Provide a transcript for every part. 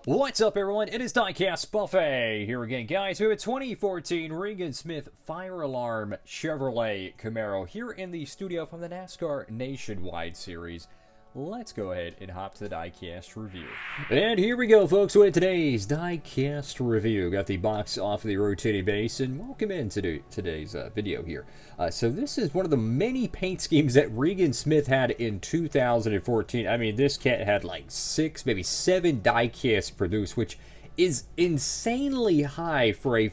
What's up, everyone? It is Diecastbuffet here again, guys. We have a 2014 Regan Smith Fire Alarm Chevrolet Camaro here in the studio from the NASCAR Nationwide Series. Let's go ahead and hop to the Diecast review. And here we go, folks, with today's Diecast review. Got the box off of the rotating base, and welcome into today's video here. So this is one of the many paint schemes that Regan Smith had in 2014. I mean, this cat had like 6, maybe 7 Diecasts produced, which is insanely high for a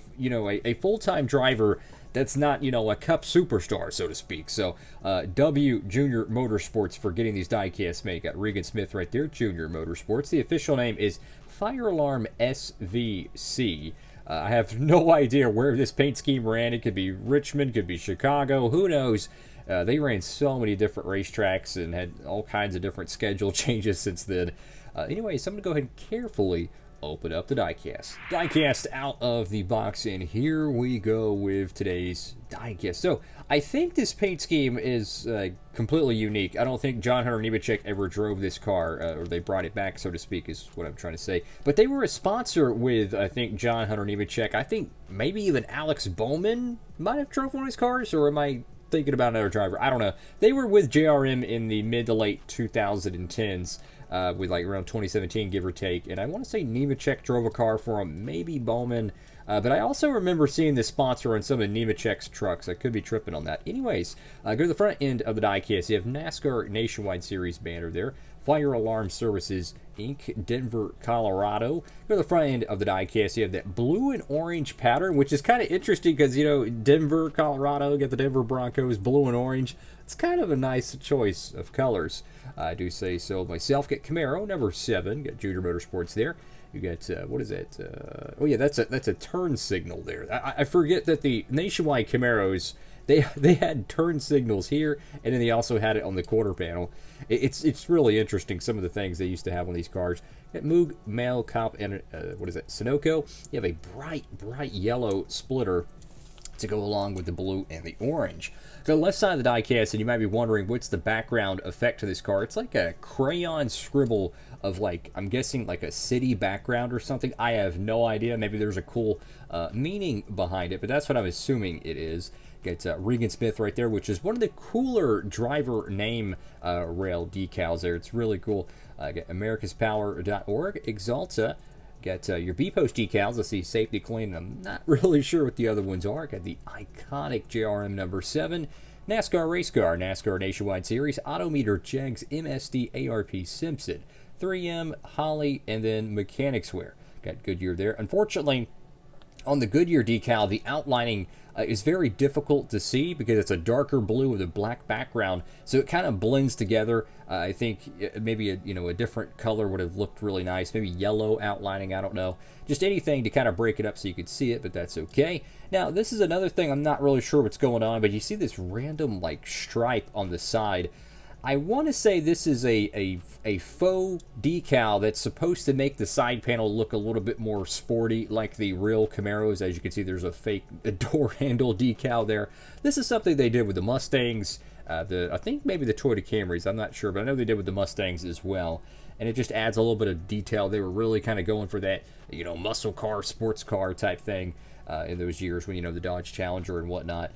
full-time driver that's not, a cup superstar, so to speak. So, W Junior Motorsports for getting these diecasts made. Got Regan Smith right there, Junior Motorsports. The official name is Fire Alarm SVC. I have no idea where this paint scheme ran. It could be Richmond, could be Chicago, who knows. They ran so many different racetracks and had all kinds of different schedule changes since then. Anyway, so I'm going to go ahead and carefully open up the diecast. Diecast out of the box, and here we go with today's diecast. So I think this paint scheme is completely unique. I don't think John Hunter Nemechek ever drove this car, or they brought it back, so to speak, is what I'm trying to say. But they were a sponsor with, I think, John Hunter Nemechek. I think maybe even Alex Bowman might have drove one of his cars, or am I thinking about another driver? I don't know. They were with JRM in the mid to late 2010s. With like around 2017, give or take. And I want to say Nemechek drove a car for him, maybe Bowman. But I also remember seeing this sponsor on some of Nemechek's trucks. I could be tripping on that. Anyways, go to the front end of the diecast. You have NASCAR Nationwide Series banner there. Fire Alarm Services, Inc., Denver, Colorado. Go to the front end of the diecast. You have that blue and orange pattern, which is kind of interesting because, Denver, Colorado, get the Denver Broncos, blue and orange. It's kind of a nice choice of colors. I do say so myself. Get Camaro, number 7. Got Junior Motorsports there. You got, what is that? Oh, yeah, that's a turn signal there. I forget that the Nationwide Camaros, they had turn signals here, and then they also had it on the quarter panel. It's really interesting, some of the things they used to have on these cars. Got Moog, Mail, Cop, and, what is that, Sunoco. You have a bright yellow splitter to go along with the blue and the orange. The left side of the diecast, and you might be wondering what's the background effect to this car. It's like a crayon scribble of, like, I'm guessing like a city background or something. I have no idea. Maybe there's a cool meaning behind it, but that's what I'm assuming it is. Got Regan Smith right there, which is one of the cooler driver name rail decals there. It's really cool. Got americaspower.org, Exalta. Got your B-Post decals. Let's see, Safety Clean. I'm not really sure what the other ones are. Got the iconic JRM number 7. NASCAR Race Car, NASCAR Nationwide Series, Autometer, Jegs, MSD, ARP, Simpson, 3M, Holly, and then Mechanics Wear. Got Goodyear there. Unfortunately, on the Goodyear decal, the outlining is very difficult to see because it's a darker blue with a black background, so it kind of blends together. I think maybe a different color would have looked really nice. Maybe yellow outlining, I don't know. Just anything to kind of break it up so you could see it, but that's okay. Now, this is another thing I'm not really sure what's going on, but you see this random like stripe on the side. I want to say this is a faux decal that's supposed to make the side panel look a little bit more sporty like the real Camaros. As you can see, there's a fake door handle decal there. This is something they did with the Mustangs, I think maybe the Toyota Camrys, I'm not sure, but I know they did with the Mustangs as well. And it just adds a little bit of detail. They were really kind of going for that, muscle car, sports car type thing in those years when, the Dodge Challenger and whatnot.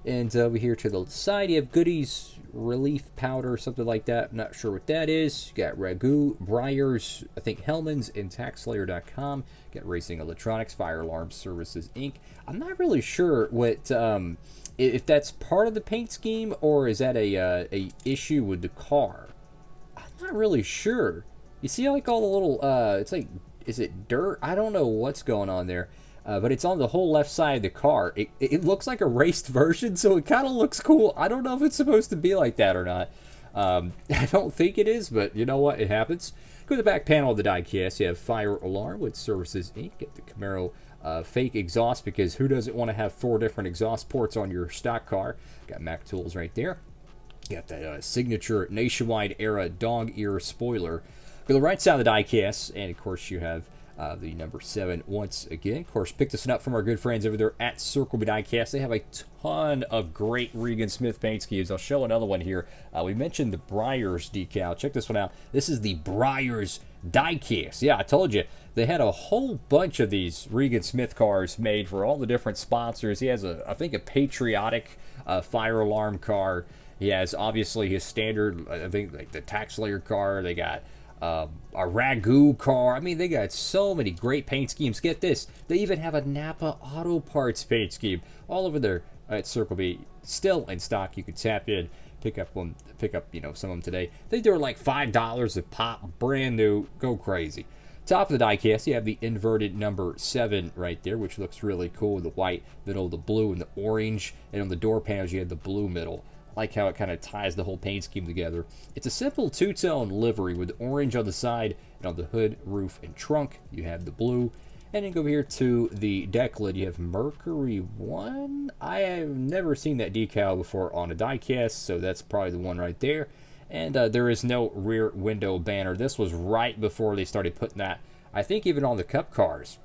And over here to the side, you have Goodies Relief Powder, something like that. I'm not sure what that is. You got Ragu, Briars, I think Hellman's, and TaxSlayer.com. Got Racing Electronics, Fire Alarm Services, Inc. I'm not really sure what if that's part of the paint scheme or is that a issue with the car. I'm not really sure. You see, like all the little, it's like, is it dirt? I don't know what's going on there. But it's on the whole left side of the car. It looks like a raced version, so it kind of looks cool. I don't know if it's supposed to be like that or not. I don't think it is, but you know what? It happens. Go to the back panel of the diecast. You have Fire Alarm with Services, Inc. Get the Camaro fake exhaust, because who doesn't want to have 4 different exhaust ports on your stock car? Got Mac Tools right there. You got that signature Nationwide era dog ear spoiler. Go to the right side of the diecast, and of course you have The number 7 once again. Of course, picked this one up from our good friends over there at Circle B Diecast. They have a ton of great Regan Smith paint schemes. I'll show another one here. We mentioned the Briars decal. Check this one out. This is the Briars Diecast. Yeah, I told you. They had a whole bunch of these Regan Smith cars made for all the different sponsors. He has, I think, a patriotic fire alarm car. He has, obviously, his standard, I think, like the tax layer car. They got a Ragu car. I mean, they got so many great paint schemes. Get this. They even have a Napa Auto Parts paint scheme all over there at Circle B. Still in stock. You could tap in, pick up some of them today. I think they were like $5 a pop, brand new. Go crazy. Top of the diecast, you have the inverted number 7 right there, which looks really cool. The white middle, the blue, and the orange. And on the door panels, you have the blue middle. I like how it kind of ties the whole paint scheme together. It's a simple two-tone livery with orange on the side, and on the hood, roof, and trunk, you have the blue. And then go over here to the deck lid, you have Mercury 1. I have never seen that decal before on a diecast, so that's probably the one right there. And there is no rear window banner. This was right before they started putting that, I think, even on the Cup cars.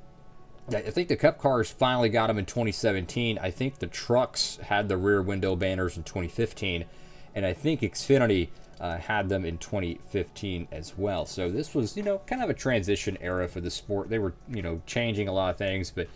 I think the Cup cars finally got them in 2017. I think the trucks had the rear window banners in 2015. And I think Xfinity had them in 2015 as well. So this was, kind of a transition era for the sport. They were, changing a lot of things. But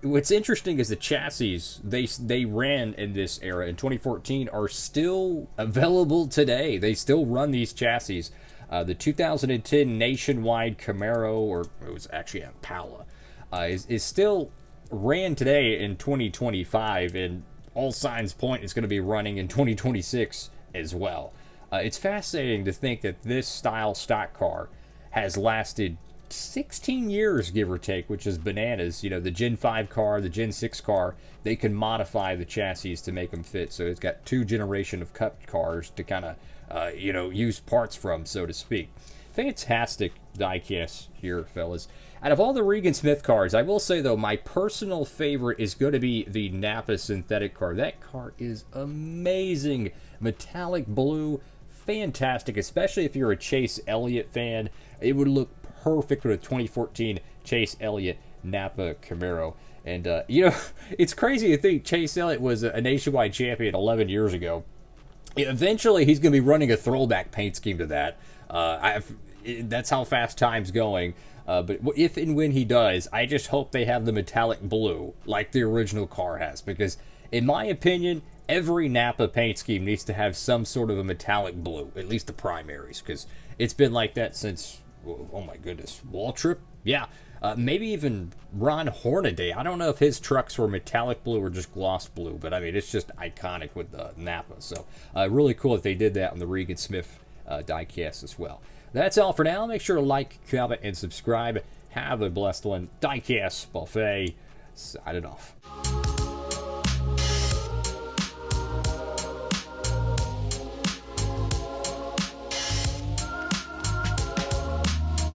what's interesting is the chassis they ran in this era in 2014 are still available today. They still run these chassis. The 2010 Nationwide Camaro, or it was actually a Impala, is still ran today in 2025, and all signs point it's going to be running in 2026 as well. It's fascinating to think that this style stock car has lasted 16 years, give or take, which is bananas. The Gen 5 car, the Gen 6 car, they can modify the chassis to make them fit. So it's got 2 generations of Cup cars to kind of, use parts from, so to speak. Fantastic diecast here, fellas. Out of all the Regan Smith cars, I will say, though, my personal favorite is going to be the Napa synthetic car. That car is amazing. Metallic blue, fantastic, especially if you're a Chase Elliott fan. It would look perfect with a 2014 Chase Elliott Napa Camaro. And, it's crazy to think Chase Elliott was a nationwide champion 11 years ago. Eventually, he's going to be running a throwback paint scheme to that. That's how fast time's going. But if and when he does, I just hope they have the metallic blue like the original car has. Because, in my opinion, every Napa paint scheme needs to have some sort of a metallic blue, at least the primaries. Because it's been like that since, oh my goodness, Waltrip? Yeah. Maybe even Ron Hornaday. I don't know if his trucks were metallic blue or just gloss blue, but I mean, it's just iconic with the Napa. So, really cool that they did that on the Regan Smith diecast as well. That's all for now. Make sure to like, comment, and subscribe. Have a blessed one. Diecastbuffet. Signing off.